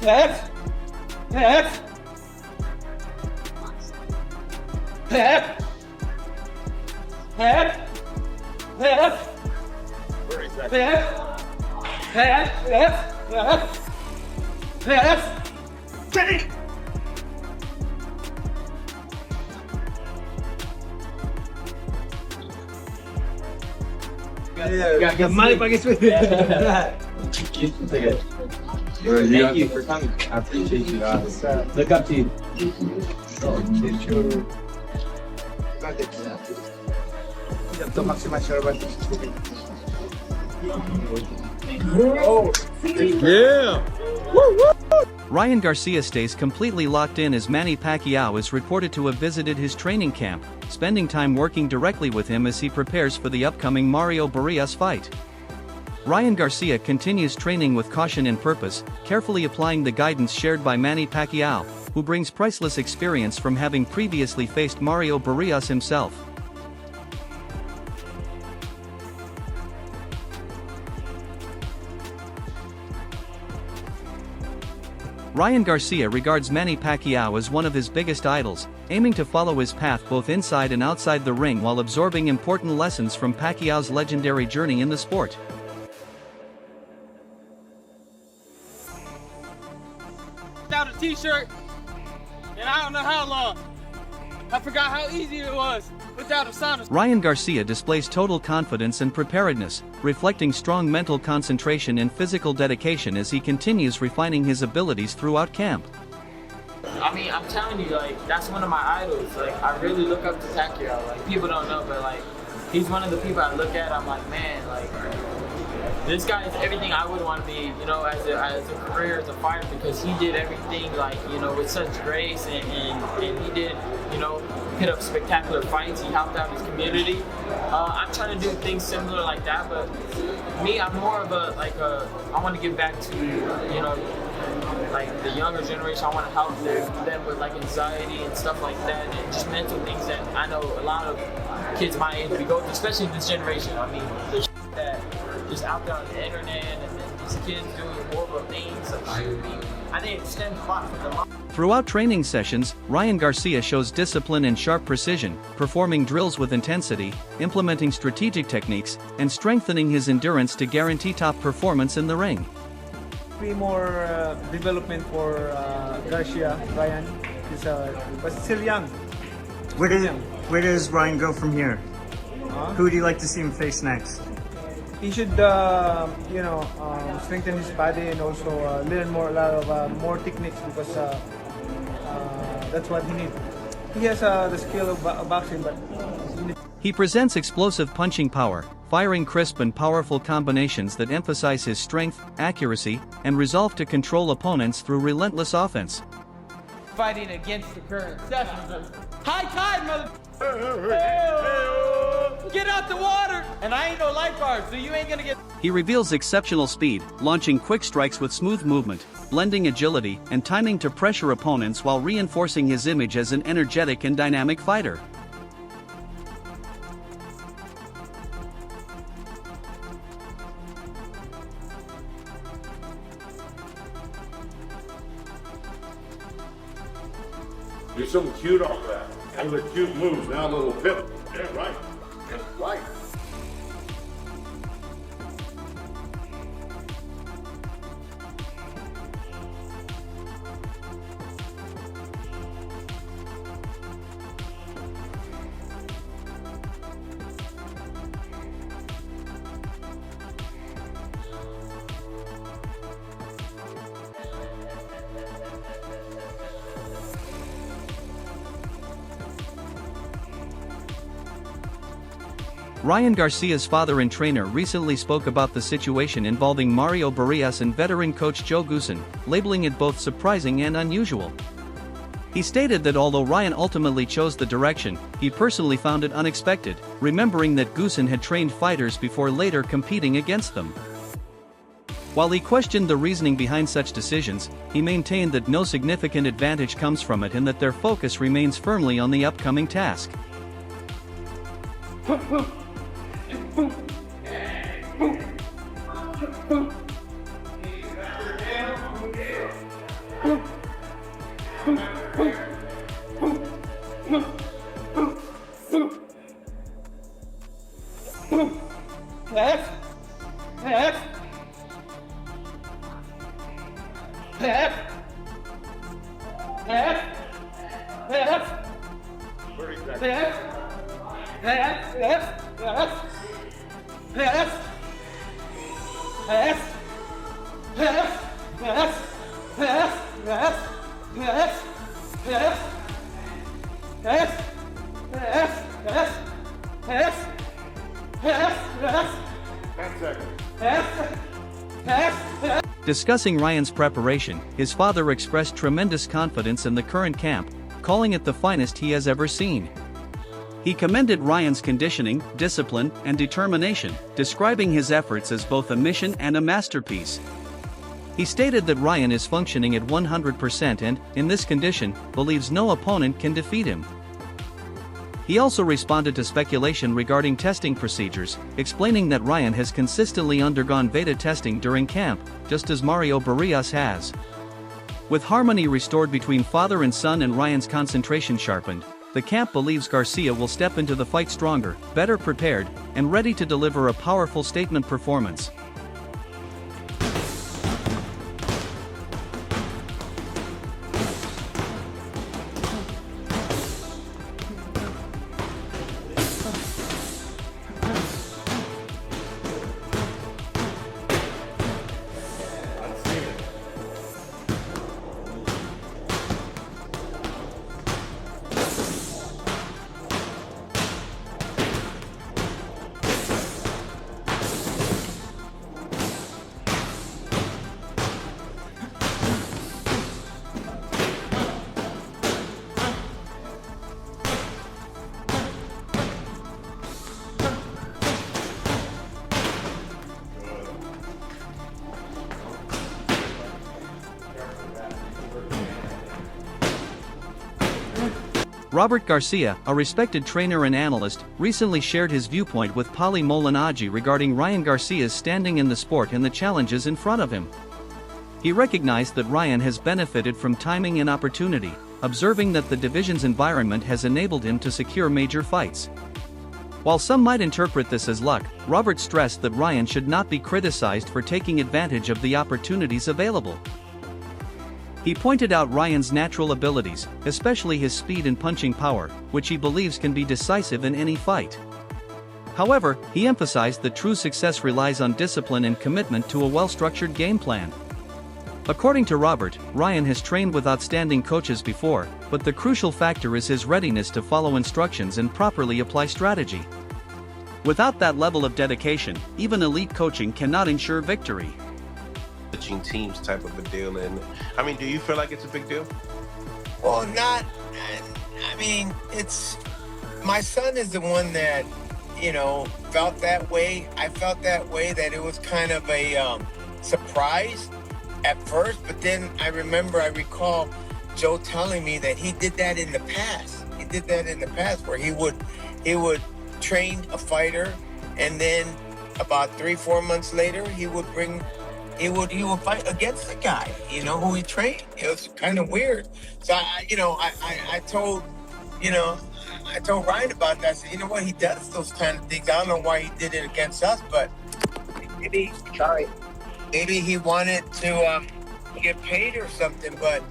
Left. Left. Left. Left. Left. Where is that? Left. Left. Left. Left. Left. Steady. Yeah, Manny Pacquiao. Thank you for coming. I appreciate you guys. Look up to you. To maximize your advantage. Ryan Garcia stays completely locked in as Manny Pacquiao is reported to have visited his training camp, spending time working directly with him as he prepares for the upcoming Mario Barrios fight. Ryan Garcia continues training with caution and purpose, carefully applying the guidance shared by Manny Pacquiao, who brings priceless experience from having previously faced Mario Barrios himself. Ryan Garcia regards Manny Pacquiao as one of his biggest idols, aiming to follow his path both inside and outside the ring while absorbing important lessons from Pacquiao's legendary journey in the sport. Without a t-shirt, and I don't know how long. I forgot how easy it was without a sauna. Ryan Garcia displays total confidence and preparedness, reflecting strong mental concentration and physical dedication as he continues refining his abilities throughout camp. I mean, I'm telling you, like, that's one of my idols. Like, I really look up to Pacquiao. Like, people don't know, but, like, he's one of the people I look at, I'm like, man, like, this guy is everything I would want to be, you know, as a career, as a fighter, because he did everything, like, you know, with such grace, and he did, you know, hit up spectacular fights. He helped out his community. I'm trying to do things similar like that, but me, I'm more of I want to give back to, you know, like the younger generation. I want to help them with like anxiety and stuff like that, and just mental things that I know a lot of kids my age we go through, especially this generation. I mean, the shit that just out there on the internet, and then these kids doing horrible things like shooting. I think it stems a lot from the mom. Throughout training sessions, Ryan Garcia shows discipline and sharp precision, performing drills with intensity, implementing strategic techniques, and strengthening his endurance to guarantee top performance in the ring. Be more development for Garcia, Ryan. But still young. Where does Ryan go from here? Who would you like to see him face next? He should, you know, strengthen his body and also learn a lot of more techniques, because that's what he needs. He has the skill of boxing, but He presents explosive punching power, firing crisp and powerful combinations that emphasize his strength, accuracy, and resolve to control opponents through relentless offense. Fighting against the current. High tide, mother. Get out the water! And I ain't no lifeguard, so you ain't gonna get. He reveals exceptional speed, launching quick strikes with smooth movement, blending agility and timing to pressure opponents while reinforcing his image as an energetic and dynamic fighter. There's something cute off that. Those are cute moves. Now a little pip. Yeah, right. Yeah, right. Ryan Garcia's father and trainer recently spoke about the situation involving Mario Barrios and veteran coach Joe Goosen, labeling it both surprising and unusual. He stated that although Ryan ultimately chose the direction, he personally found it unexpected, remembering that Goosen had trained fighters before later competing against them. While he questioned the reasoning behind such decisions, he maintained that no significant advantage comes from it and that their focus remains firmly on the upcoming task. Discussing Ryan's preparation, his father expressed tremendous confidence in the current camp, calling it the finest he has ever seen. He commended Ryan's conditioning, discipline, and determination, describing his efforts as both a mission and a masterpiece. He stated that Ryan is functioning at 100% and, in this condition, believes no opponent can defeat him. He also responded to speculation regarding testing procedures, explaining that Ryan has consistently undergone beta testing during camp, just as Mario Barrios has. With harmony restored between father and son and Ryan's concentration sharpened, the camp believes Garcia will step into the fight stronger, better prepared, and ready to deliver a powerful statement performance. Robert Garcia, a respected trainer and analyst, recently shared his viewpoint with Paulie Malignaggi regarding Ryan Garcia's standing in the sport and the challenges in front of him. He recognized that Ryan has benefited from timing and opportunity, observing that the division's environment has enabled him to secure major fights. While some might interpret this as luck, Robert stressed that Ryan should not be criticized for taking advantage of the opportunities available. He pointed out Ryan's natural abilities, especially his speed and punching power, which he believes can be decisive in any fight. However, he emphasized that true success relies on discipline and commitment to a well-structured game plan. According to Robert, Ryan has trained with outstanding coaches before, but the crucial factor is his readiness to follow instructions and properly apply strategy. Without that level of dedication, even elite coaching cannot ensure victory. Switching teams type of a deal, and I mean, do you feel like it's a big deal? Well, not. I mean, it's my son is the one that felt that way. I felt that way, that it was kind of a surprise at first, but then I recall Joe telling me that he did that in the past. He did that in the past where he would train a fighter, and then about 3-4 months later he would fight against the guy, who he trained. It was kind of weird. So I told Ryan about that. I said, you know what, he does those kind of things. I don't know why he did it against us, but maybe he wanted to get paid or something. But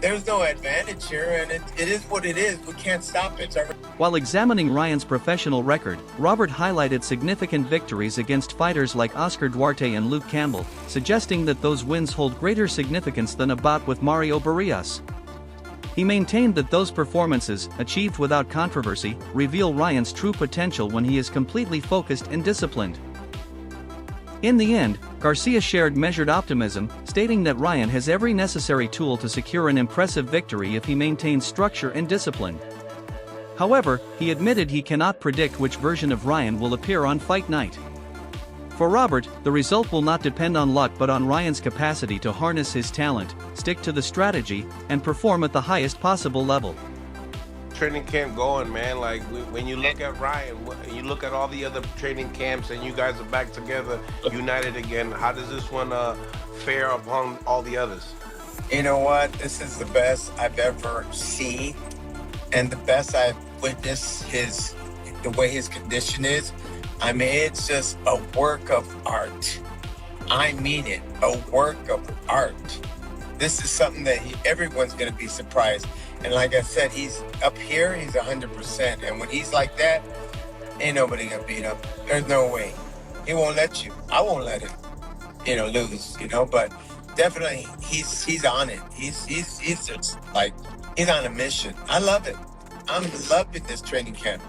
there's no advantage here, and it is what it is. We can't stop it. While examining Ryan's professional record, Robert highlighted significant victories against fighters like Oscar Duarte and Luke Campbell, suggesting that those wins hold greater significance than a bout with Mario Barrios. He maintained that those performances, achieved without controversy, reveal Ryan's true potential when he is completely focused and disciplined. In the end, Garcia shared measured optimism, stating that Ryan has every necessary tool to secure an impressive victory if he maintains structure and discipline. However, he admitted he cannot predict which version of Ryan will appear on fight night. For Robert, the result will not depend on luck but on Ryan's capacity to harness his talent, stick to the strategy, and perform at the highest possible level. Training camp going, man. Like when you look at Ryan, you look at all the other training camps, and you guys are back together, united again. How does this one fare upon all the others? you know what? This is the best I've ever seen, and the best I've witnessed the way his condition is. I mean, it's just a work of art. I mean it, a work of art. This is something that everyone's going to be surprised. And like I said, he's up here, he's 100%. And when he's like that, ain't nobody going to beat him. There's no way. He won't let you. I won't let him, lose, but definitely he's on it. He's just like, he's on a mission. I love it. I'm loving this training camp.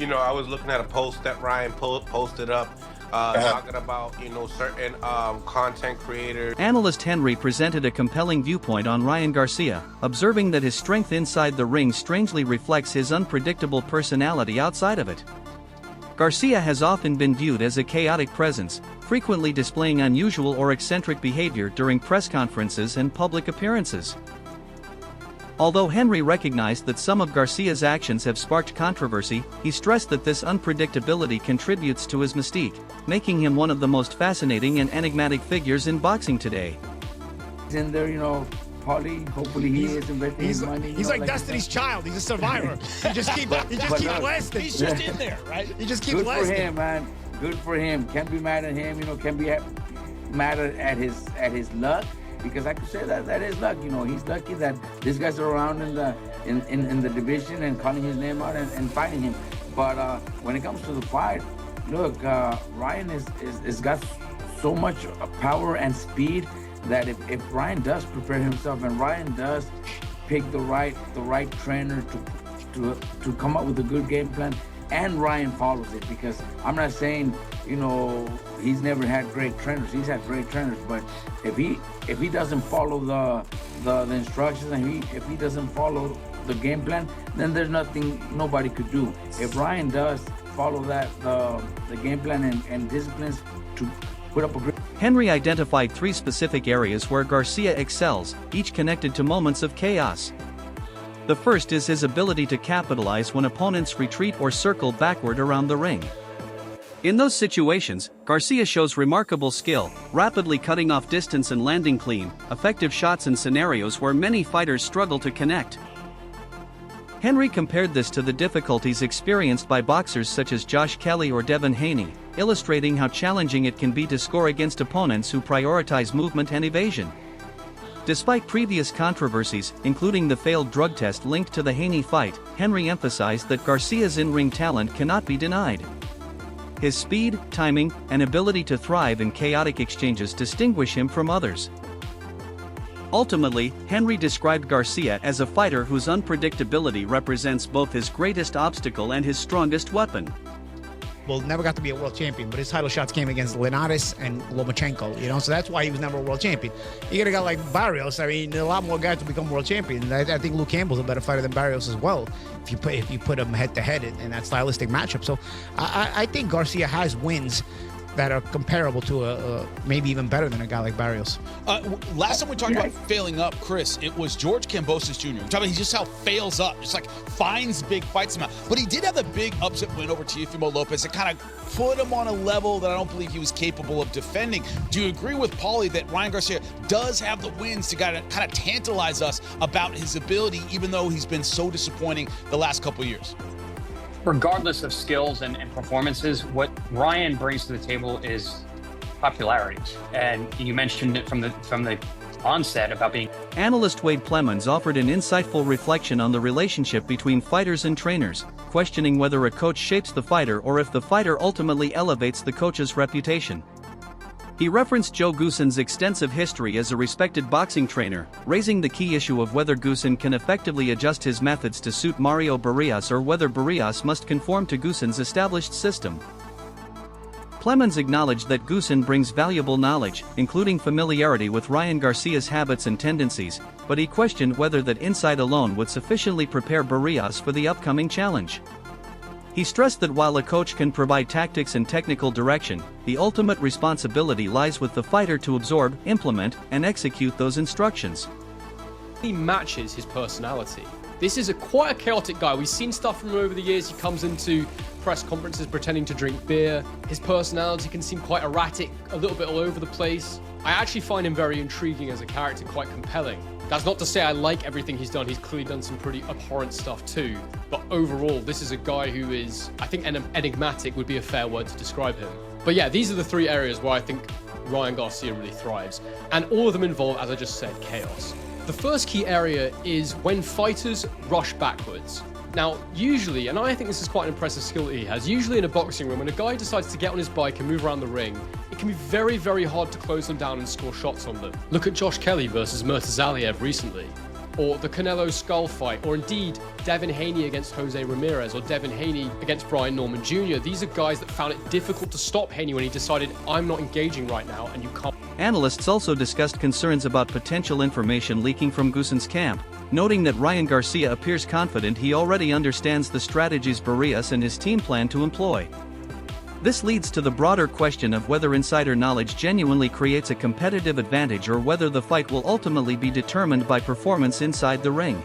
I was looking at a post that Ryan posted up, talking about, certain content creators. Analyst Henry presented a compelling viewpoint on Ryan Garcia, observing that his strength inside the ring strangely reflects his unpredictable personality outside of it. Garcia has often been viewed as a chaotic presence, frequently displaying unusual or eccentric behavior during press conferences and public appearances. Although Henry recognized that some of Garcia's actions have sparked controversy, he stressed that this unpredictability contributes to his mystique, making him one of the most fascinating and enigmatic figures in boxing today. He's in there, Paulie, hopefully he is investing his money. He's like Destiny's Child. He's a survivor. He just keep blasting. He's just in there, right? He just keeps blasting. Good for him, man. Good for him. Can't be mad at him. Can't be mad at his luck, because I could say that is luck. He's lucky that these guys are around in the division and calling his name out and fighting him. But when it comes to the fight, look, Ryan is got so much power and speed that if Ryan does prepare himself and Ryan does pick the right trainer to come up with a good game plan, and Ryan follows it, because I'm not saying he's never had great trainers. He's had great trainers, but if he doesn't follow the instructions, and if he doesn't follow the game plan, then there's nothing nobody could do. If Ryan does follow the game plan and disciplines to put up a great... Henry identified 3 specific areas where Garcia excels, each connected to moments of chaos. The first is his ability to capitalize when opponents retreat or circle backward around the ring. In those situations, Garcia shows remarkable skill, rapidly cutting off distance and landing clean, effective shots in scenarios where many fighters struggle to connect. Henry compared this to the difficulties experienced by boxers such as Josh Kelly or Devin Haney, illustrating how challenging it can be to score against opponents who prioritize movement and evasion. Despite previous controversies, including the failed drug test linked to the Haney fight, Henry emphasized that Garcia's in-ring talent cannot be denied. His speed, timing, and ability to thrive in chaotic exchanges distinguish him from others. Ultimately, Henry described Garcia as a fighter whose unpredictability represents both his greatest obstacle and his strongest weapon. Well, never got to be a world champion, but his title shots came against Linares and Lomachenko, so that's why he was never a world champion. You get a guy like Barrios, a lot more guys will become world champion. I think Luke Campbell's a better fighter than Barrios as well, if you put him head-to-head in that stylistic matchup. So I think Garcia has wins that are comparable to maybe even better than a guy like Barrios. Last time we talked about failing up, Chris, it was George Kambosos Jr. We're talking about just how fails up, just like finds big fights somehow. But he did have the big upset win over Teofimo Lopez that kind of put him on a level that I don't believe he was capable of defending. Do you agree with Paulie that Ryan Garcia does have the wins to kind of tantalize us about his ability, even though he's been so disappointing the last couple of years? Regardless of skills and performances, what Ryan brings to the table is popularity. And you mentioned it from the onset about being... Analyst Wade Plemons offered an insightful reflection on the relationship between fighters and trainers, questioning whether a coach shapes the fighter or if the fighter ultimately elevates the coach's reputation. He referenced Joe Goossen's extensive history as a respected boxing trainer, raising the key issue of whether Goossen can effectively adjust his methods to suit Mario Barrios or whether Barrios must conform to Goossen's established system. Plemons acknowledged that Goossen brings valuable knowledge, including familiarity with Ryan Garcia's habits and tendencies, but he questioned whether that insight alone would sufficiently prepare Barrios for the upcoming challenge. He stressed that while a coach can provide tactics and technical direction, the ultimate responsibility lies with the fighter to absorb, implement, and execute those instructions. He matches his personality. This is quite a chaotic guy. We've seen stuff from him over the years. He comes into press conferences pretending to drink beer. His personality can seem quite erratic, a little bit all over the place. I actually find him very intriguing as a character, quite compelling. That's not to say I like everything he's done. He's clearly done some pretty abhorrent stuff too. But overall, this is a guy who is, I think, enigmatic would be a fair word to describe him. But yeah, these are the three areas where I think Ryan Garcia really thrives. And all of them involve, as I just said, chaos. The first key area is when fighters rush backwards. Now, usually, and I think this is quite an impressive skill that he has, usually in a boxing room, when a guy decides to get on his bike and move around the ring, it can be very, very hard to close them down and score shots on them. Look at Josh Kelly versus Murtazaliev recently, or the Canelo Skull fight, or indeed Devin Haney against Jose Ramirez, or Devin Haney against Brian Norman Jr. These are guys that found it difficult to stop Haney when he decided, I'm not engaging right now, and you can't. Analysts also discussed concerns about potential information leaking from Goosson's camp, noting that Ryan Garcia appears confident he already understands the strategies Barrios and his team plan to employ. This leads to the broader question of whether insider knowledge genuinely creates a competitive advantage or whether the fight will ultimately be determined by performance inside the ring.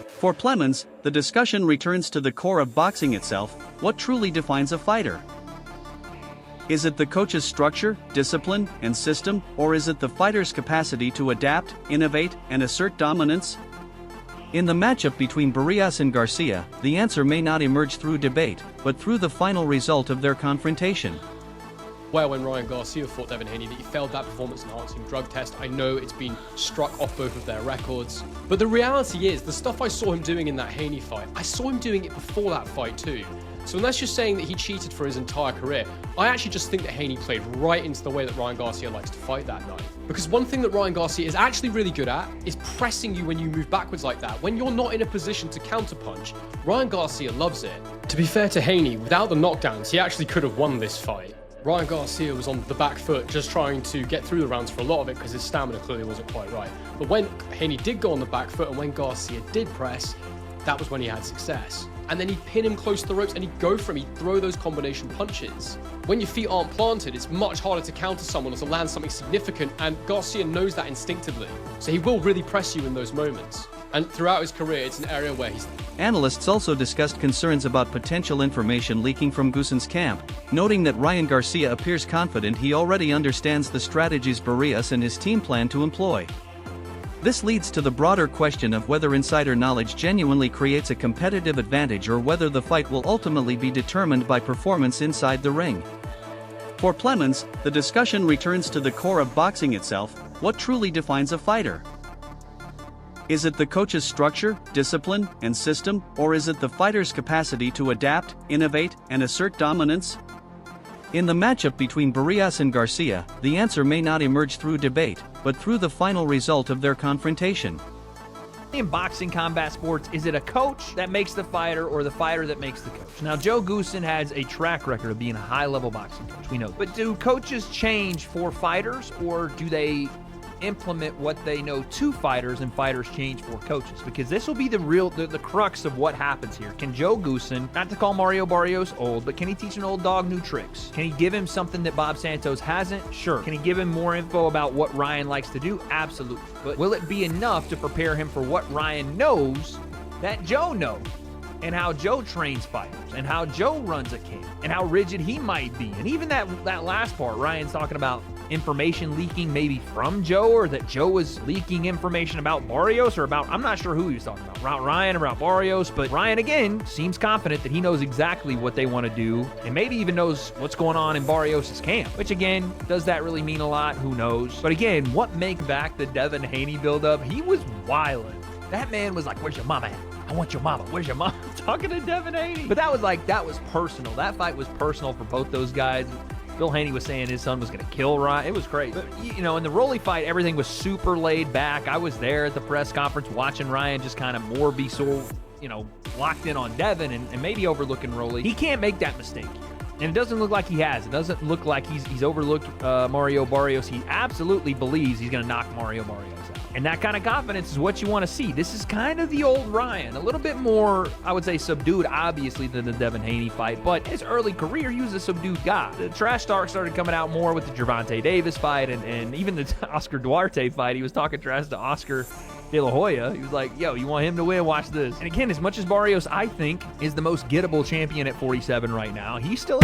For Plemons, the discussion returns to the core of boxing itself: what truly defines a fighter? Is it the coach's structure, discipline, and system, or is it the fighter's capacity to adapt, innovate, and assert dominance? In the matchup between Barrios and Garcia, the answer may not emerge through debate, but through the final result of their confrontation. Where when Ryan Garcia fought Devin Haney, that he failed that performance-enhancing drug test. I know it's been struck off both of their records, but the reality is, the stuff I saw him doing in that Haney fight, I saw him doing it before that fight too. So unless you're saying that he cheated for his entire career, I actually just think that Haney played right into the way that Ryan Garcia likes to fight that night. Because one thing that Ryan Garcia is actually really good at is pressing you when you move backwards like that. When you're not in a position to counterpunch, Ryan Garcia loves it. To be fair to Haney, without the knockdowns, he actually could have won this fight. Ryan Garcia was on the back foot just trying to get through the rounds for a lot of it because his stamina clearly wasn't quite right. But when Haney did go on the back foot and when Garcia did press, that was when he had success. And then he'd pin him close to the ropes and he'd go for him, he'd throw those combination punches. When your feet aren't planted, it's much harder to counter someone or to land something significant, and Garcia knows that instinctively. So he will really press you in those moments. And throughout his career, it's an area where he's... Analysts also discussed concerns about potential information leaking from Goosson's camp, noting that Ryan Garcia appears confident he already understands the strategies Barrios and his team plan to employ. This leads to the broader question of whether insider knowledge genuinely creates a competitive advantage or whether the fight will ultimately be determined by performance inside the ring. For Plemons, the discussion returns to the core of boxing itself: what truly defines a fighter? Is it the coach's structure, discipline, and system, or is it the fighter's capacity to adapt, innovate, and assert dominance? In the matchup between Barrios and Garcia, the answer may not emerge through debate, but through the final result of their confrontation. In boxing combat sports, is it a coach that makes the fighter or the fighter that makes the coach? Now, Joe Goosson has a track record of being a high-level boxing coach, we know. But do coaches change for fighters, or do they implement what they know to fighters and fighters change for coaches? Because this will be the crux of what happens here. Can Joe Goosson, not to call Mario Barrios old, but can he teach an old dog new tricks? Can he give him something that Bob Santos hasn't? Sure. Can he give him more info about what Ryan likes to do? Absolutely. But will it be enough to prepare him for what Ryan knows that Joe knows? And how Joe trains fighters, and how Joe runs a camp, and how rigid he might be. And even that last part, Ryan's talking about information leaking maybe from Joe, or that Joe was leaking information about Barrios, or about, I'm not sure who he was talking about Ryan or about Barrios, but Ryan, again, seems confident that he knows exactly what they want to do, and maybe even knows what's going on in Barrios' camp, which again, does that really mean a lot? Who knows? But again, what make back the Devin Haney buildup? He was wildin'. That man was like, where's your mama at? I want your mama. Where's your mama? Talking to Devin Haney. But that was personal. That fight was personal for both those guys. Bill Haney was saying his son was going to kill Ryan. It was crazy. But, you know, in the Rolly fight, everything was super laid back. I was there at the press conference watching Ryan just kind of more be so, you know, locked in on Devin and maybe overlooking Rolly. He can't make that mistake. And it doesn't look like he has. It doesn't look like he's overlooked Mario Barrios. He absolutely believes he's going to knock Mario Barrios out. And that kind of confidence is what you want to see. This is kind of the old Ryan. A little bit more, I would say, subdued, obviously, than the Devin Haney fight. But his early career, he was a subdued guy. The trash talk started coming out more with the Gervonta Davis fight and even the Oscar Duarte fight. He was talking trash to Oscar De La Hoya. He was like, yo, you want him to win? Watch this. And again, as much as Barrios, I think, is the most gettable champion at 47 right now, he's still...